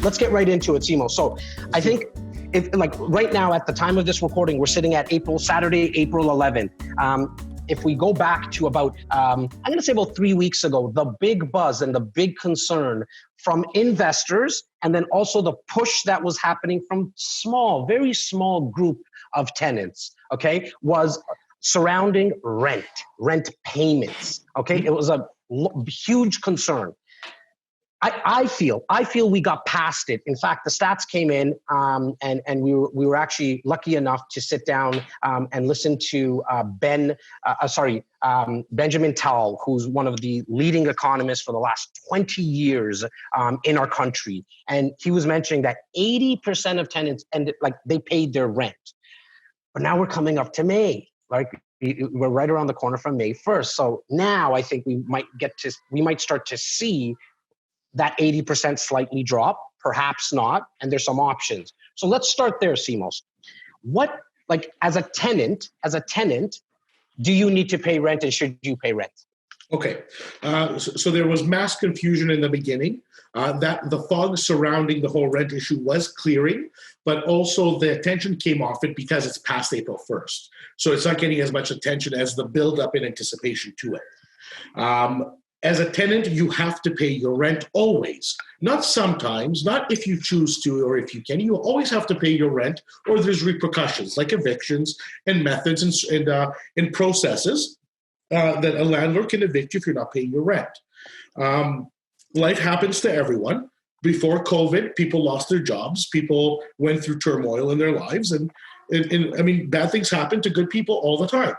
Let's get right into it, Simos. So I think if like right now at the time of this recording, we're sitting at Saturday, April 11th. If we go back to about, I'm going to say about 3 weeks ago, the big buzz and the big concern from investors, and then also the push that was happening from very small group of tenants, okay, was surrounding rent payments, okay? It was a huge concern. I feel we got past it. In fact, the stats came in, and we were actually lucky enough to sit down and listen to Benjamin Tal, who's one of the leading economists for the last 20 years in our country, and he was mentioning that 80% of tenants they paid their rent, but now we're coming up to May, like. We're right around the corner from May 1st. So now I think we might start to see that 80% slightly drop, perhaps not, and there's some options. So let's start there, Simos. What, as a tenant, do you need to pay rent, and should you pay rent? Okay, so there was mass confusion in the beginning. That the fog surrounding the whole rent issue was clearing, but also the attention came off it because it's past April 1st. So it's not getting as much attention as the build-up in anticipation to it. As a tenant, you have to pay your rent always. Not sometimes, not if you choose to or if you can. You always have to pay your rent, or there's repercussions like evictions and methods and processes that a landlord can evict you if you're not paying your rent. Life happens to everyone. Before COVID, people lost their jobs. People went through turmoil in their lives. And I mean, bad things happen to good people all the time.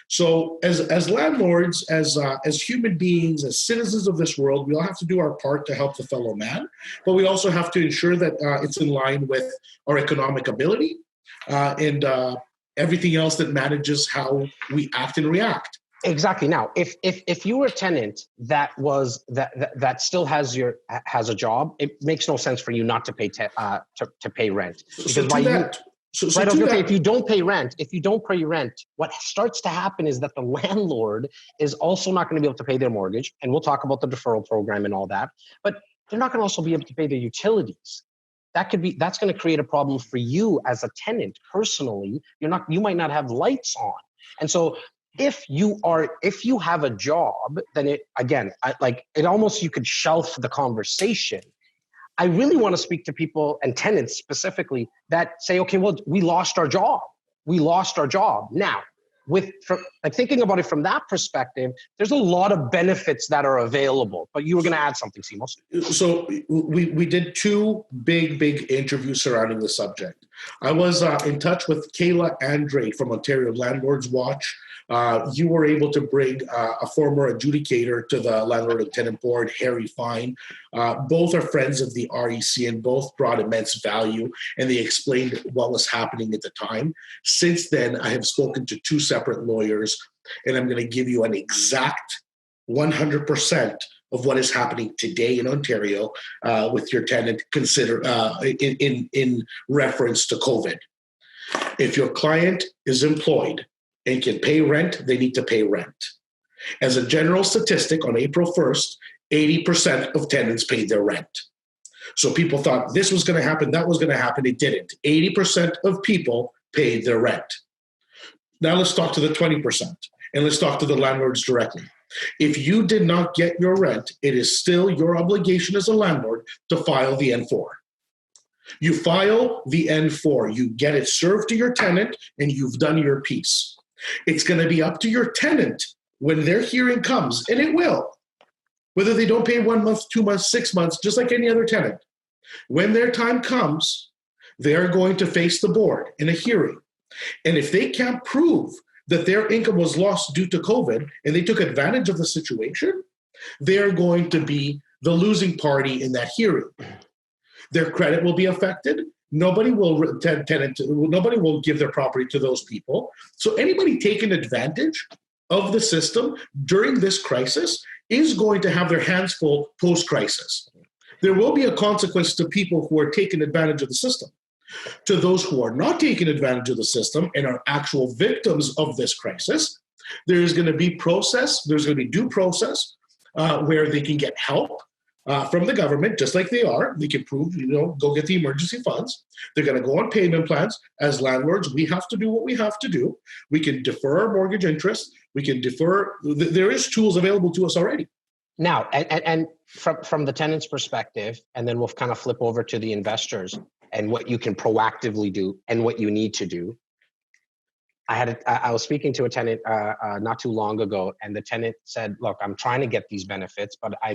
So as landlords, as human beings, as citizens of this world, we all have to do our part to help the fellow man. But we also have to ensure that it's in line with our economic ability and everything else that manages how we act and react. Exactly. Now, if you were a tenant that still has a job, it makes no sense for you not to pay to pay rent. If you don't pay rent, what starts to happen is that the landlord is also not going to be able to pay their mortgage, and we'll talk about the deferral program and all that. But they're not going to also be able to pay their utilities. That's going to create a problem for you as a tenant personally. You might not have lights on, and so. If you have a job, then it almost, you could shelf the conversation. I really want to speak to people and tenants specifically that say, okay, well, we lost our job. Now, thinking about it from that perspective, there's a lot of benefits that are available. But you were going to add something, Simos. So we did two big interviews surrounding the subject. I was in touch with Kayla Andre from Ontario Landlords Watch. You were able to bring a former adjudicator to the Landlord and Tenant Board, Harry Fine. Both are friends of the REC and both brought immense value, and they explained what was happening at the time. Since then, I have spoken to two separate lawyers, and I'm going to give you an exact 100% of what is happening today in Ontario with your tenant in reference to COVID. If your client is employed and can pay rent, they need to pay rent. As a general statistic, on April 1st, 80% of tenants paid their rent. So people thought this was going to happen, that was going to happen. It didn't. 80% of people paid their rent. Now let's talk to the 20%, and let's talk to the landlords directly. If you did not get your rent, it is still your obligation as a landlord to file the N4. You file the N4, you get it served to your tenant, and you've done your piece. It's going to be up to your tenant when their hearing comes, and it will, whether they don't pay 1 month, 2 months, 6 months, just like any other tenant. When their time comes, they're going to face the board in a hearing. And if they can't prove that their income was lost due to COVID and they took advantage of the situation, they're going to be the losing party in that hearing. Their credit will be affected. Nobody will give their property to those people. So anybody taking advantage of the system during this crisis is going to have their hands full post-crisis. There will be a consequence to people who are taking advantage of the system. To those who are not taking advantage of the system and are actual victims of this crisis, there's going to be due process where they can get help from the government, just like they are. They can prove, go get the emergency funds. They're going to go on payment plans. As landlords, we have to do what we have to do. We can defer our mortgage interest. We can defer. There is tools available to us already. Now, and from the tenant's perspective, and then we'll kind of flip over to the investors and what you can proactively do and what you need to do. I was speaking to a tenant not too long ago, and the tenant said, look, I'm trying to get these benefits, but I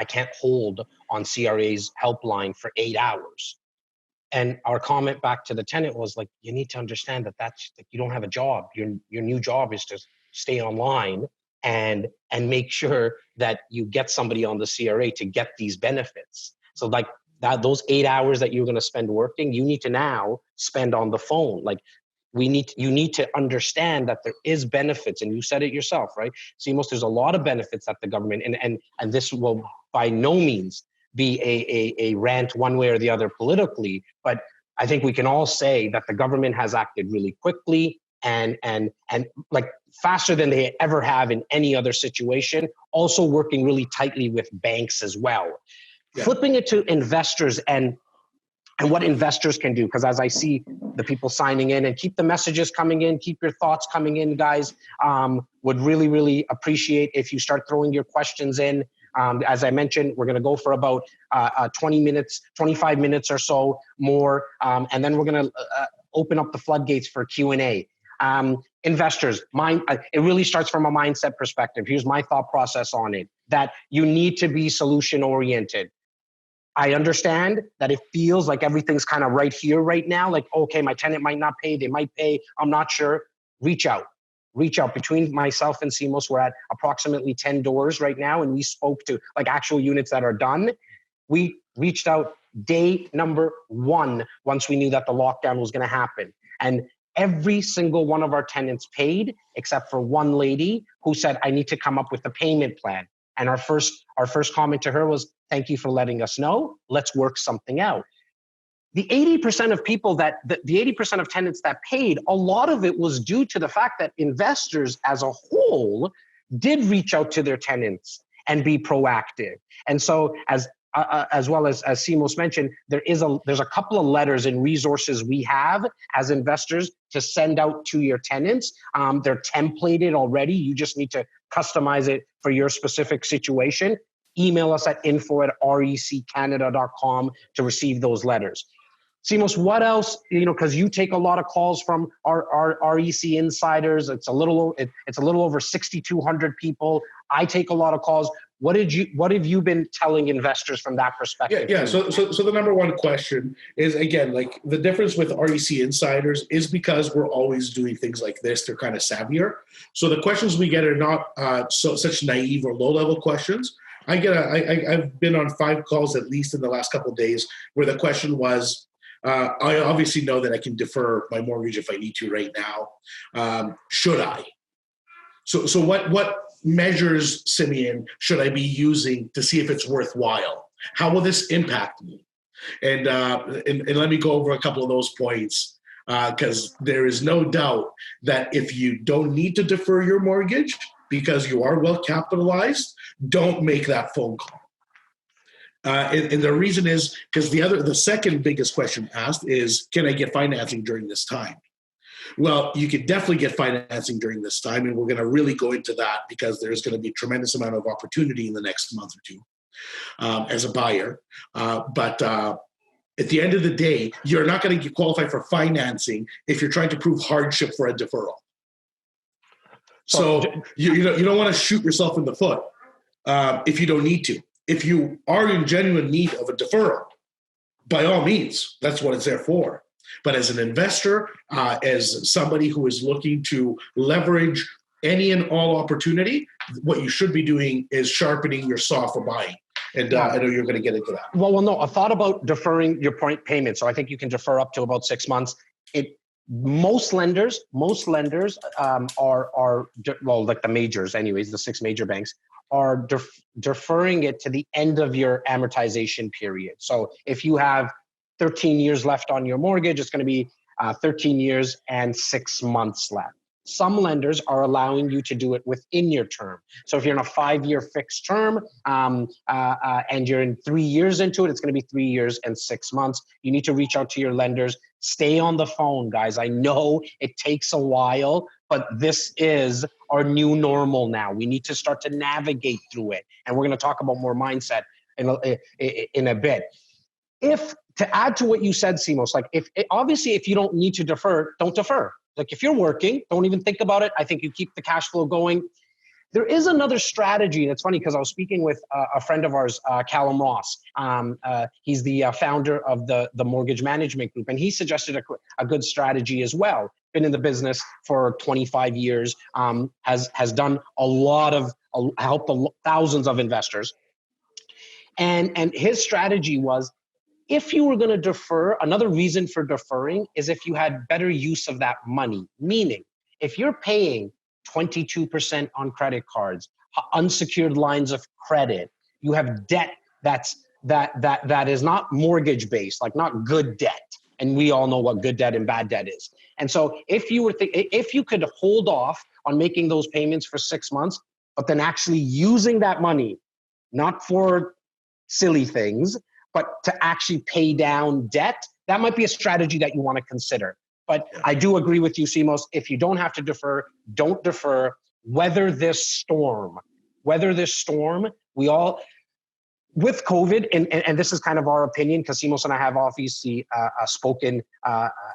can't hold on CRA's helpline for 8 hours. And our comment back to the tenant was like, you need to understand that's like, you don't have a job. Your new job is to stay online and make sure that you get somebody on the CRA to get these benefits. So like those 8 hours that you're going to spend working, you need to now spend on the phone. Like you need to understand that there is benefits, and you said it yourself, right? Simos, there's a lot of benefits that the government, and this will by no means be a rant one way or the other politically, but I think we can all say that the government has acted really quickly and like faster than they ever have in any other situation, also working really tightly with banks as well. Yeah. Flipping it to investors and what investors can do, because as I see the people signing in, and keep the messages coming in, keep your thoughts coming in, guys, would really, really appreciate if you start throwing your questions in. As I mentioned, we're going to go for about 20 minutes, 25 minutes or so more, and then we're going to open up the floodgates for Q&A. Investors, it really starts from a mindset perspective. Here's my thought process on it, that you need to be solution oriented. I understand that it feels like everything's kind of right here, right now. Like, okay, my tenant might not pay, they might pay, I'm not sure. Reach out. Between myself and Simos, we're at approximately 10 doors right now, and we spoke to like actual units that are done. We reached out day number 1 once we knew that the lockdown was going to happen. And every single one of our tenants paid, except for one lady who said, I need to come up with a payment plan. And our first comment to her was, thank you for letting us know. Let's work something out. The 80% of people the 80% of tenants that paid, a lot of it was due to the fact that investors as a whole did reach out to their tenants and be proactive. And so as well as Simos mentioned, there's a couple of letters and resources we have as investors to send out to your tenants. They're templated already. You just need to customize it for your specific situation. Email us at info@reccanada.com to receive those letters. Simos, what else, because you take a lot of calls from our REC insiders. It's a little over 6,200 people. I take a lot of calls. What have you been telling investors from that perspective? Yeah. So the number one question is, again, like the difference with REC insiders is because we're always doing things like this. They're kind of savvier. So the questions we get are not such naive or low level questions. I've been on 5 calls at least in the last couple of days where the question was, I obviously know that I can defer my mortgage if I need to right now. Should I? So what measures, Simeon, should I be using to see if it's worthwhile? How will this impact me? And let me go over a couple of those points, because there is no doubt that if you don't need to defer your mortgage because you are well capitalized, don't make that phone call. And the reason is because the second biggest question asked is, can I get financing during this time? Well, you can definitely get financing during this time, and we're going to really go into that because there's going to be a tremendous amount of opportunity in the next month or two as a buyer. But at the end of the day, you're not going to qualify for financing if you're trying to prove hardship for a deferral. So you don't want to shoot yourself in the foot if you don't need to. If you are in genuine need of a deferral, by all means, that's what it's there for. But as an investor, as somebody who is looking to leverage any and all opportunity, what you should be doing is sharpening your saw for buying. And I know you're going to get into that. Well, no, I thought about deferring your point payment. So I think you can defer up to about 6 months. Most lenders are like the majors anyways, the 6 major banks are deferring it to the end of your amortization period. So if you have 13 years left on your mortgage, it's going to be 13 years and 6 months left. Some lenders are allowing you to do it within your term. So if you're in a 5-year fixed term and you're in 3 years into it, it's going to be 3 years and 6 months. You need to reach out to your lenders. Stay on the phone, guys. I know it takes a while, but this is our new normal now. We need to start to navigate through it. And we're going to talk about more mindset in a bit. To add to what you said, Simos, like obviously if you don't need to defer, don't defer. Like if you're working, don't even think about it. I think you keep the cash flow going. There is another strategy, and it's funny because I was speaking with a friend of ours, Callum Ross. He's the founder of the Mortgage Management Group, and he suggested a good strategy as well. Been in the business for 25 years, has done a lot of helped thousands of investors, and his strategy was, if you were going to defer, another reason for deferring is if you had better use of that money. Meaning, if you're paying 22% on credit cards, unsecured lines of credit, you have debt that is not mortgage based, like not good debt. And we all know what good debt and bad debt is. And so if you could hold off on making those payments for 6 months, but then actually using that money, not for silly things, but to actually pay down debt, that might be a strategy that you want to consider. But I do agree with you, Simos. If you don't have to defer, don't defer. Weather this storm. We all, with COVID, and this is kind of our opinion, because Simos and I have obviously spoken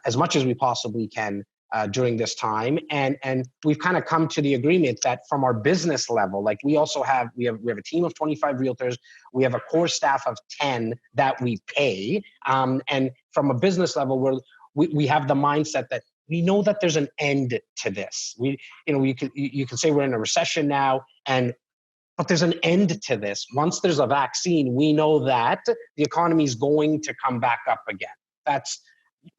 as much as we possibly can during this time, and we've kind of come to the agreement that from our business level, like we have a team of 25 realtors, we have a core staff of 10 that we pay, and from a business level, we have the mindset that we know that there's an end to this. You can say we're in a recession now, but there's an end to this. Once there's a vaccine, we know that the economy is going to come back up again. That's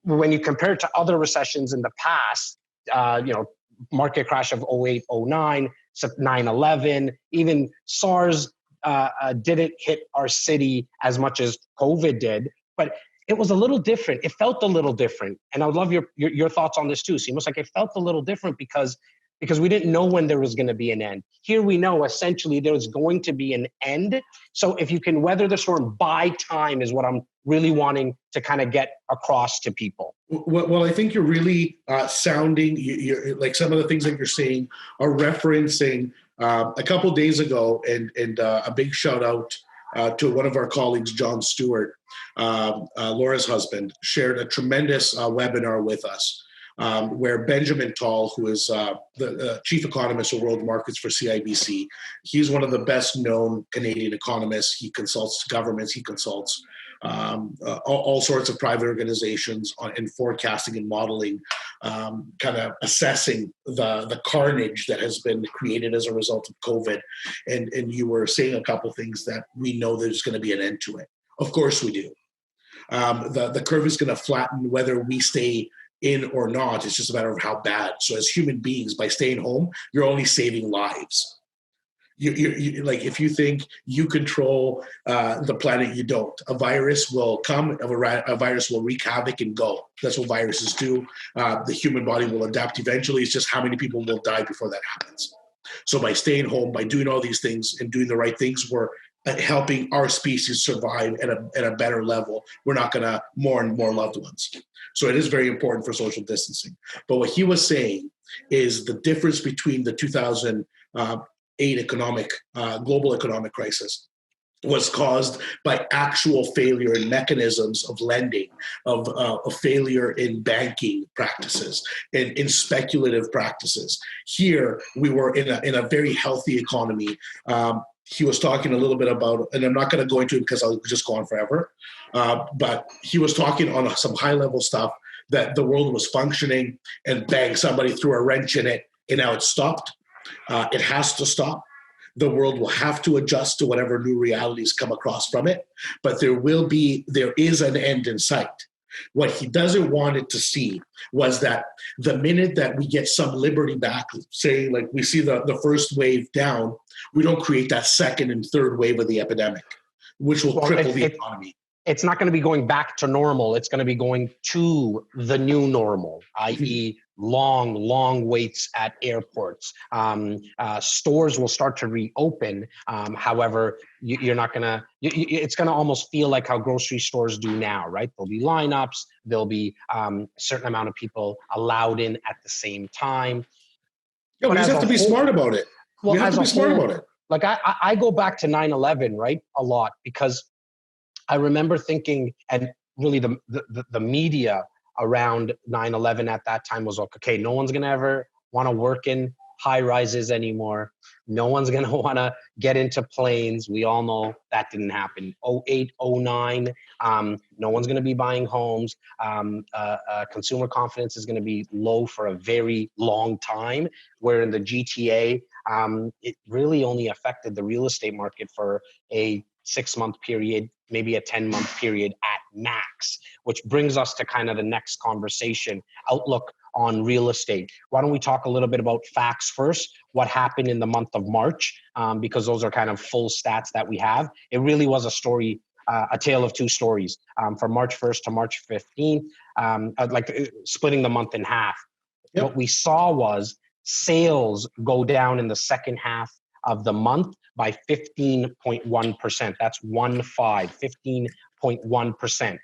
when you compare it to other recessions in the past, market crash of 08, 09, 9/11, even SARS didn't hit our city as much as COVID did, but it was a little different. It felt a little different. And I would love your thoughts on this too. Seems like it felt a little different because we didn't know when there was going to be an end. Here we know essentially there's going to be an end. So if you can weather the storm, buy time is what I'm really wanting to kind of get across to people. Well, I think you're really sounding, you're, like some of the things that you're saying are referencing a couple of days ago, and a big shout out to one of our colleagues, John Stewart, Laura's husband, shared a tremendous webinar with us. Where Benjamin Tall, who is the chief economist of world markets for CIBC, he's one of the best known Canadian economists. He consults governments, he consults all sorts of private organizations in forecasting and modeling, kind of assessing the carnage that has been created as a result of COVID. And you were saying a couple of things that we know there's going to be an end to it. Of course we do. The curve is going to flatten whether we stay in or not. It's just a matter of how bad. So as human beings, by staying home, you're only saving lives. You like, if you think you control the planet, you don't. A virus will come, a virus will wreak havoc and go. That's what viruses do. The human body will adapt eventually. It's just how many people will die before that happens. So by staying home, by doing all these things and doing the right things, we're helping our species survive at a better level. We're not going to mourn more loved ones. So it is very important for social distancing. But what he was saying is the difference between the 2008 global economic crisis was caused by actual failure in mechanisms of lending, of a failure in banking practices, in speculative practices. Here, we were in a very healthy economy. He was talking a little bit about, and I'm not going to go into it because I'll just go on forever, but he was talking on some high-level stuff that the world was functioning, and bang, somebody threw a wrench in it, and now it's stopped. It has to stop. The world will have to adjust to whatever new realities come across from it, but there is an end in sight. What he doesn't want it to see was that the minute that we get some liberty back, say like we see the first wave down, we don't create that second and third wave of the epidemic, which will cripple the economy. it's not going to be going back to normal. It's going to be going to the new normal, i.e. long waits at airports. Stores will start to reopen. However, you're not going to, it's going to almost feel like how grocery stores do now, right? There'll be lineups. There'll be a certain amount of people allowed in at the same time. Yeah, we just have to be smart about it. Well, we have to be smart about it. Like I go back to 9/11, right? A lot, because I remember thinking, and really the media around 9/11 at that time was like, okay, no one's going to ever want to work in high rises anymore. No one's going to want to get into planes. We all know that didn't happen. 08, 09, no one's going to be buying homes. Consumer confidence is going to be low for a very long time, where in the GTA, it really only affected the real estate market for a 6-month period, maybe a 10-month period at max, which brings us to kind of the next conversation, outlook on real estate. Why don't we talk a little bit about facts first, what happened in the month of March, because those are kind of full stats that we have. It really was a story, a tale of two stories, from March 1st to March 15th, like splitting the month in half. Yep. What we saw was sales go down in the second half of the month by 15.1%. That's 15.1%.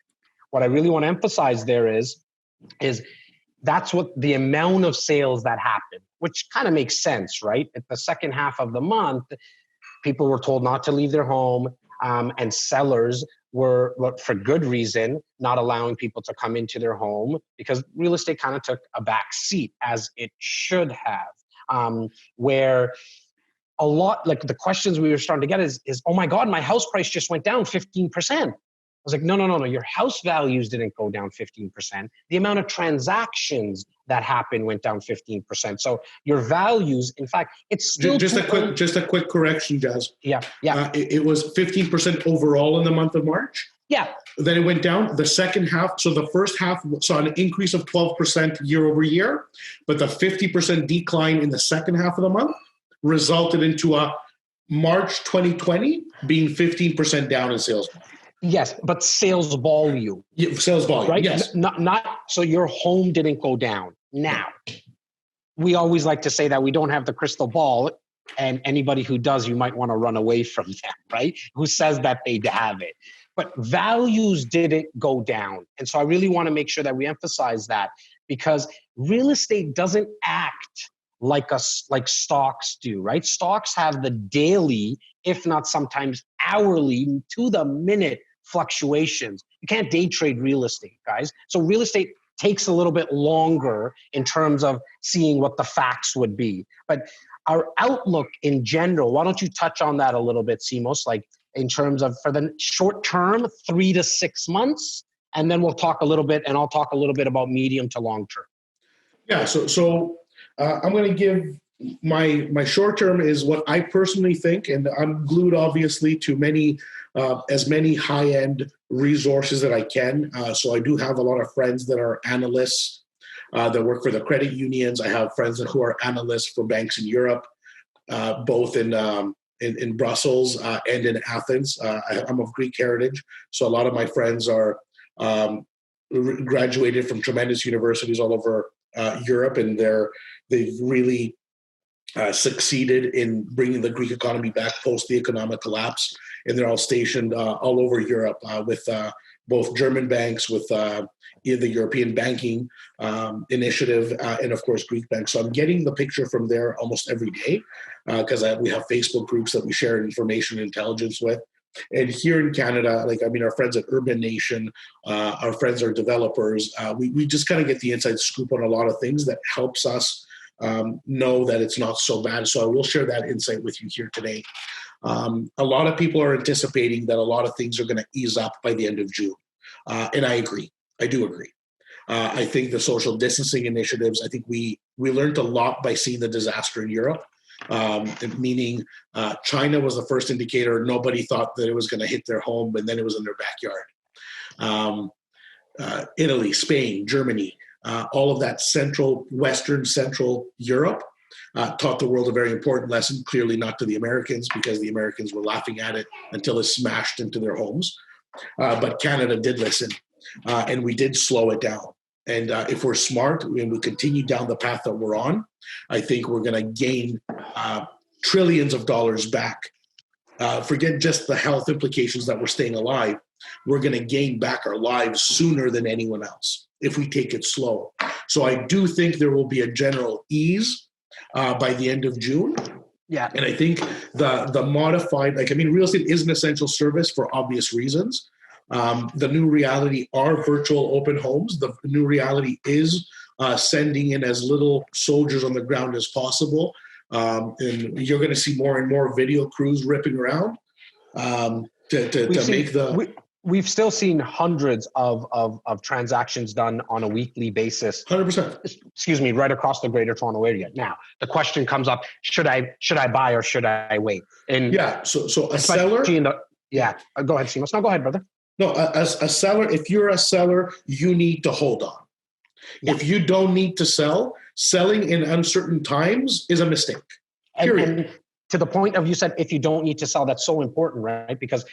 What I really want to emphasize there is that's what the amount of sales that happened, which kind of makes sense, right? At the second half of the month, people were told not to leave their home, and sellers were, for good reason, not allowing people to come into their home, because real estate kind of took a back seat, as it should have, where a lot, like the questions we were starting to get is, oh my God, my house price just went down 15%. I was like, no. Your house values didn't go down 15%. The amount of transactions that happened went down 15%. So your values, in fact, it's still just a quick correction, Jas. Yeah. It was 15% overall in the month of March. Yeah. Then it went down the second half. So the first half saw an increase of 12% year over year, but the 50% decline in the second half of the month resulted into a March 2020 being 15% down in sales. Yes, but sales volume. Yeah, sales volume, right? Yes. Not so your home didn't go down. Now, we always like to say that we don't have the crystal ball, and anybody who does, you might want to run away from them, right? Who says that they have it. But values didn't go down. And so I really want to make sure that we emphasize that, because real estate doesn't act like stocks do, right? Stocks have the daily, if not sometimes hourly, to the minute fluctuations. You can't day trade real estate, guys. So real estate takes a little bit longer in terms of seeing what the facts would be. But our outlook in general, why don't you touch on that a little bit, Simos, like in terms of for the short term, 3 to 6 months, and then we'll talk a little bit, and I'll talk a little bit about medium to long term. Yeah, so I'm going to give my short term is what I personally think, and I'm glued obviously to as many high-end resources that I can. So I do have a lot of friends that are analysts that work for the credit unions. I have friends who are analysts for banks in Europe, both in Brussels and in Athens. I'm of Greek heritage, so a lot of my friends are graduated from tremendous universities all over Europe, and they've really succeeded in bringing the Greek economy back post the economic collapse, and they're all stationed all over Europe with both German banks, with the European Banking Initiative, and of course Greek banks. So I'm getting the picture from there almost every day, because we have Facebook groups that we share information and intelligence with. And here in Canada, our friends at Urban Nation, our friends are developers. We just kind of get the inside scoop on a lot of things that helps us know that it's not so bad. So I will share that insight with you here today. A lot of people are anticipating that a lot of things are going to ease up by the end of June. And I agree. I do agree. I think the social distancing initiatives, I think we learned a lot by seeing the disaster in Europe. Meaning China was the first indicator. Nobody thought that it was going to hit their home, and then it was in their backyard. Italy, Spain, Germany, all of that Western Central Europe taught the world a very important lesson, clearly not to the Americans, because the Americans were laughing at it until it smashed into their homes. but Canada did listen, and we did slow it down. And if we're smart and we continue down the path that we're on, I think we're going to gain trillions of dollars back. Forget just the health implications that we're staying alive. We're going to gain back our lives sooner than anyone else if we take it slow. So I do think there will be a general ease by the end of June. Yeah. And I think the modified, real estate is an essential service for obvious reasons. The new reality are virtual open homes. The new reality is sending in as little soldiers on the ground as possible. And you're going to see more and more video crews ripping around We've still seen hundreds of transactions done on a weekly basis. 100%. Excuse me, right across the Greater Toronto Area. Now, the question comes up: should I buy or should I wait? And so a seller. Go ahead, Simos. No, go ahead, brother. No, as a seller, if you're a seller, you need to hold on. Yeah. If you don't need to sell, selling in uncertain times is a mistake. Period. And to the point of, you said, if you don't need to sell, that's so important, right? Because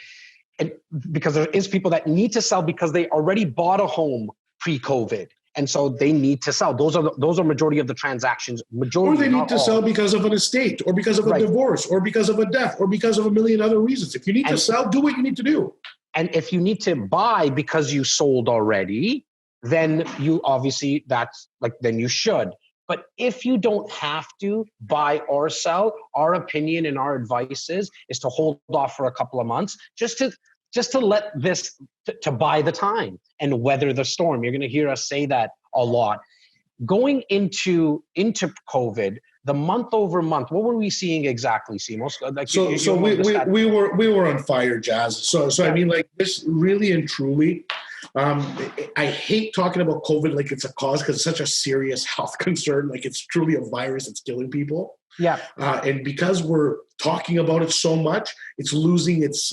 there is people that need to sell because they already bought a home pre-COVID. And so they need to sell. Those are majority of the transactions. Or they need to sell because of an estate, or because of a divorce, or because of a death, or because of a million other reasons. If you need to sell, do what you need to do. And if you need to buy because you sold already, then you obviously, then you should. But if you don't have to buy or sell, our opinion and our advice is to hold off for a couple of months, just to let this, to buy the time and weather the storm. You're going to hear us say that a lot. Going into COVID, the month over month, what were we seeing exactly, Simos? We were on fire, Jas. So yeah. This really and truly, I hate talking about COVID like it's a cause, because it's such a serious health concern. Like, it's truly a virus that's killing people. Yeah. And because we're talking about it so much, it's losing its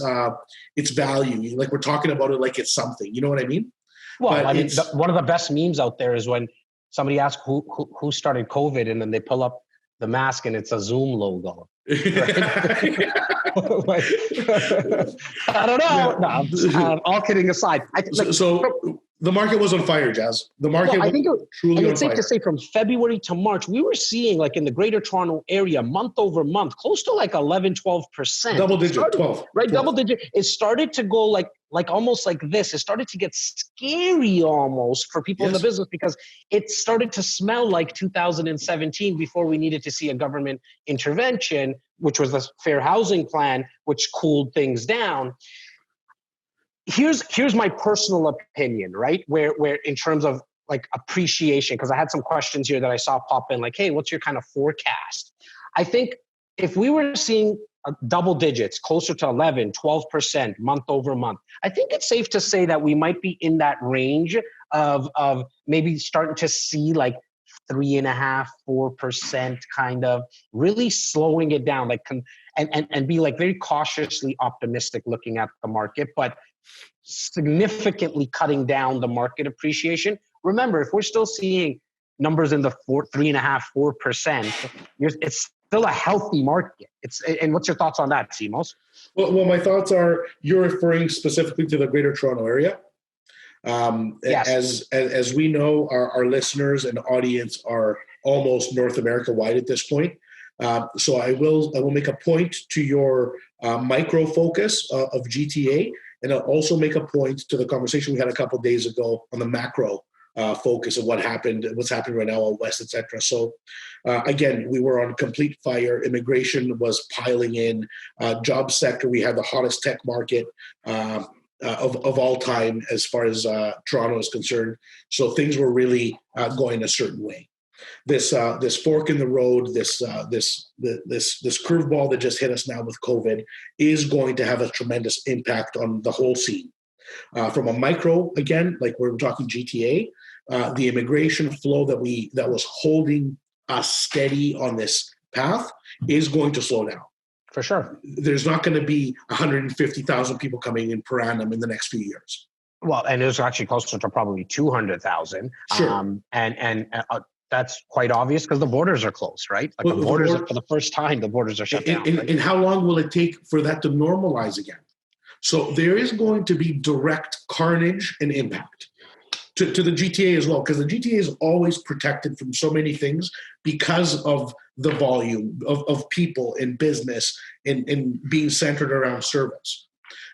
value. Like, we're talking about it like it's something. You know what I mean? Well, one of the best memes out there is when somebody asks who started COVID, and then they pull up the mask and it's a Zoom logo. Right? I don't know. Yeah. No, all kidding aside. So the market was on fire, Jas. The market was truly on fire. It's safe to say from February to March, we were seeing, like, in the Greater Toronto Area, month over month, close to like 11, 12%. Double digit, 12. Right, 12. Double digit. It started to go like almost like this. It started to get scary almost for people in the business, because it started to smell like 2017 before we needed to see a government intervention, which was the Fair Housing Plan, which cooled things down. Here's my personal opinion, right? Where in terms of like appreciation, because I had some questions here that I saw pop in, like, hey, what's your kind of forecast? I think if we were seeing double digits, closer to 11, 12% month over month, I think it's safe to say that we might be in that range of maybe starting to see like 3.5%, 4% kind of really slowing it down, like, and be like very cautiously optimistic looking at the market, but significantly cutting down the market appreciation. Remember, if we're still seeing numbers in the 3.5%, 4%, it's still a healthy market. And what's your thoughts on that, Simos? Well, my thoughts are, you're referring specifically to the Greater Toronto Area. Yes. As we know, our listeners and audience are almost North America wide at this point. So I will make a point to your micro focus of GTA, and I'll also make a point to the conversation we had a couple of days ago on the macro focus of what's happening right now out west, etc. So again, we were on complete fire. Immigration was piling in. Job sector, we had the hottest tech market of all time as far as Toronto is concerned. So things were really going a certain way. This fork in the road, this curveball that just hit us now with COVID is going to have a tremendous impact on the whole scene. From a micro, again, like we're talking GTA, the immigration flow that was holding us steady on this path is going to slow down. For sure. There's not going to be 150,000 people coming in per annum in the next few years. Well, and it's actually closer to probably 200,000. Sure. And that's quite obvious because the borders are closed, right? Like the borders, for the first time, the borders are shut down. And how long will it take for that to normalize again? So there is going to be direct carnage and impact to the GTA as well, because the GTA is always protected from so many things because of the volume of people in business and being centered around service.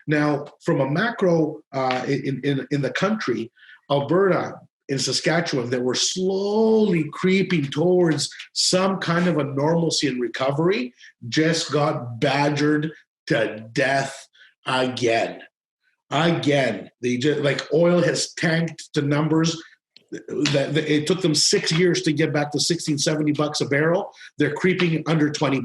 Now, from a macro in the country, Alberta and Saskatchewan, that were slowly creeping towards some kind of a normalcy and recovery, just got badgered to death again. They just, like, oil has tanked to numbers that it took them 6 years to get back to $16-70 a barrel. They're creeping under $20.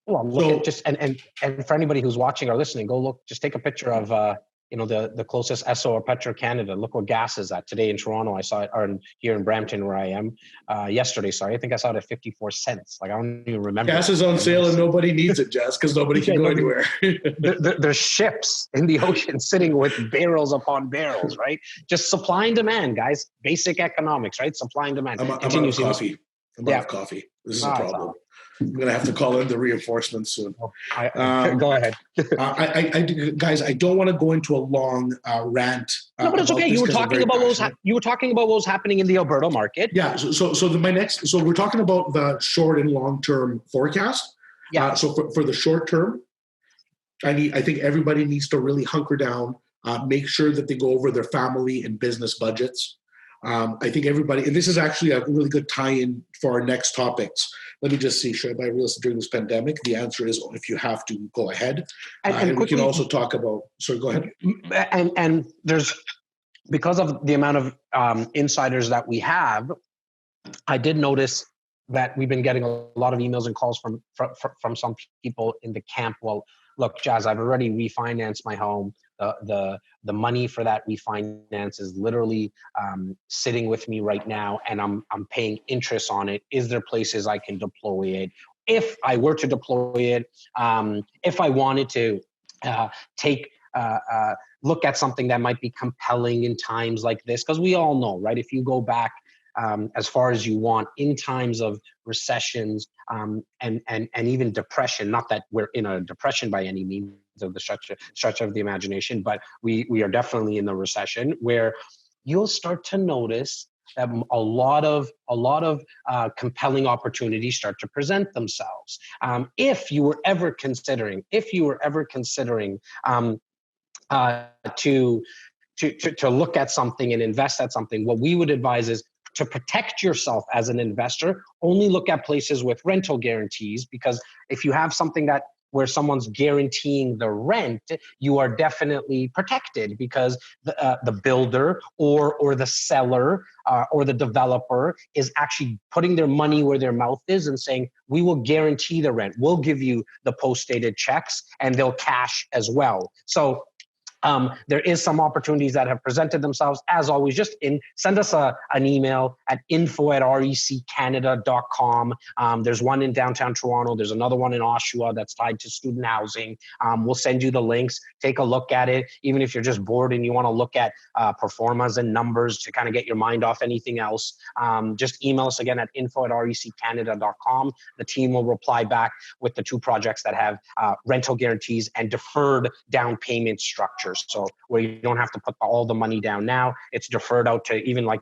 Well, look at just and for anybody who's watching or listening, go look. Just take a picture of the closest Esso or Petro Canada. Look where gas is at today in Toronto. I saw it, or here in Brampton where I am. Yesterday, sorry, I think I saw it at 54 cents. Like, I don't even remember. Gas is on sale and nobody needs it, Jas, because nobody can go anywhere. There's ships in the ocean sitting with barrels upon barrels, right? Just supply and demand, guys. Basic economics, right? Supply and demand. I'm out of coffee. I'm out of coffee. This is a problem. I'm going to have to call in the reinforcements soon. Go ahead. Guys, I don't want to go into a long rant. No, but it's okay. You were talking about what was happening in the Alberta market. Yeah. So we're talking about the short and long term forecast. Yeah. So for the short term, I think everybody needs to really hunker down, make sure that they go over their family and business budgets. I think everybody, and this is actually a really good tie-in for our next topics. Let me just see, should I buy real estate during this pandemic? The answer is, if you have to, go ahead. And quickly, we can also talk about, sorry, go ahead. And there's, because of the amount of insiders that we have, I did notice that we've been getting a lot of emails and calls from some people in the camp. Well, look, Jas, I've already refinanced my home. The money for that refinance is literally sitting with me right now, and I'm paying interest on it. Is there places I can deploy it? If I were to deploy it, if I wanted to take look at something that might be compelling in times like this, because we all know, right? If you go back as far as you want in times of recessions and even depression, not that we're in a depression by any means of the stretch of the imagination, but we are definitely in the recession, where you'll start to notice that a lot of compelling opportunities start to present themselves. If you were ever considering to look at something and invest at something, what we would advise is to protect yourself as an investor, only look at places with rental guarantees, because if you have something where someone's guaranteeing the rent, you are definitely protected, because the builder or the seller or the developer is actually putting their money where their mouth is and saying, we will guarantee the rent. We'll give you the post-dated checks, and they'll cash as well. So there is some opportunities that have presented themselves. As always, just send us an email at info@reccanada.com. There's one in downtown Toronto. There's another one in Oshawa that's tied to student housing. We'll send you the links. Take a look at it. Even if you're just bored and you want to look at performas and numbers to kind of get your mind off anything else, just email us again at info@reccanada.com. The team will reply back with the 2 projects that have rental guarantees and deferred down payment structures. So where you don't have to put all the money down now, it's deferred out to even like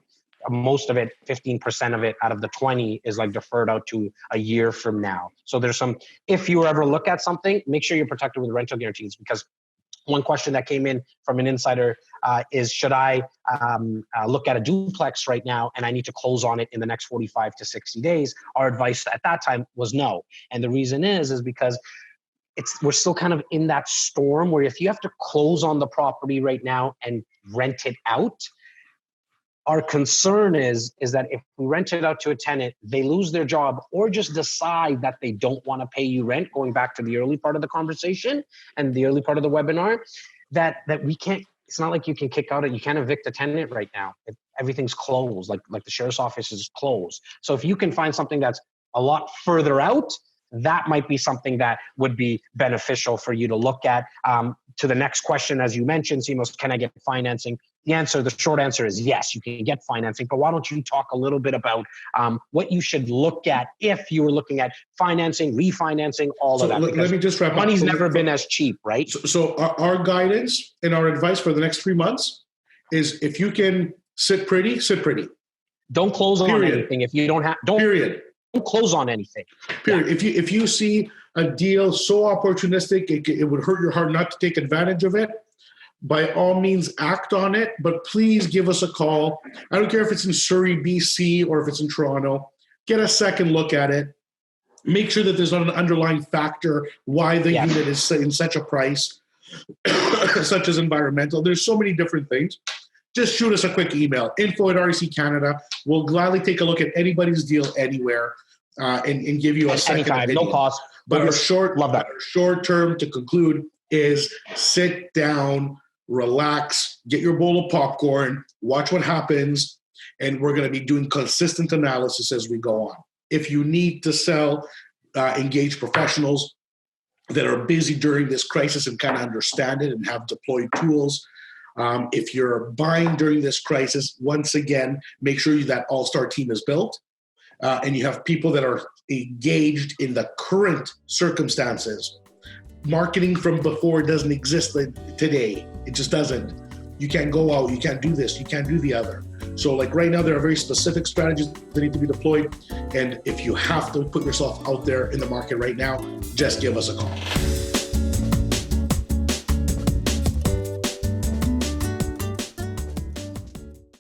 most of it, 15% of it out of the 20 is like deferred out to a year from now. So there's some, if you ever look at something, make sure you're protected with rental guarantees, because one question that came in from an insider is, should I look at a duplex right now and I need to close on it in the next 45 to 60 days? Our advice at that time was no. And the reason is because we're still kind of in that storm where if you have to close on the property right now and rent it out, our concern is that if we rent it out to a tenant, they lose their job or just decide that they don't want to pay you rent, going back to the early part of the conversation and the early part of the webinar, that we can't, it's not like you can kick out you can't evict a tenant right now. Everything's closed, like the sheriff's office is closed. So if you can find something that's a lot further out, that might be something that would be beneficial for you to look at. To the next question, as you mentioned, Simos, can I get financing? The short answer is yes, you can get financing, but why don't you talk a little bit about what you should look at if you were looking at financing, refinancing, all of that. Let me just wrap up. Money's never been as cheap, right? So our guidance and our advice for the next 3 months is if you can sit pretty, sit pretty. Don't close on anything if you don't have. Don't close on anything. Period. Yeah. If you see a deal so opportunistic, it would hurt your heart not to take advantage of it. By all means, act on it, but please give us a call. I don't care if it's in Surrey, BC, or if it's in Toronto. Get a second look at it. Make sure that there's not an underlying factor why the unit is in such a price, such as environmental. There's so many different things. Just shoot us a quick email, info@REC Canada. We'll gladly take a look at anybody's deal anywhere and give you a second anytime, opinion. no cost. But our short term to conclude is sit down, relax, get your bowl of popcorn, watch what happens, and we're going to be doing consistent analysis as we go on. If you need to sell, engage professionals that are busy during this crisis and kind of understand it and have deployed tools. If you're buying during this crisis, once again, make sure that all-star team is built and you have people that are engaged in the current circumstances. Marketing from before doesn't exist today. It just doesn't. You can't go out, you can't do this, you can't do the other. So like right now, there are very specific strategies that need to be deployed. And if you have to put yourself out there in the market right now, just give us a call.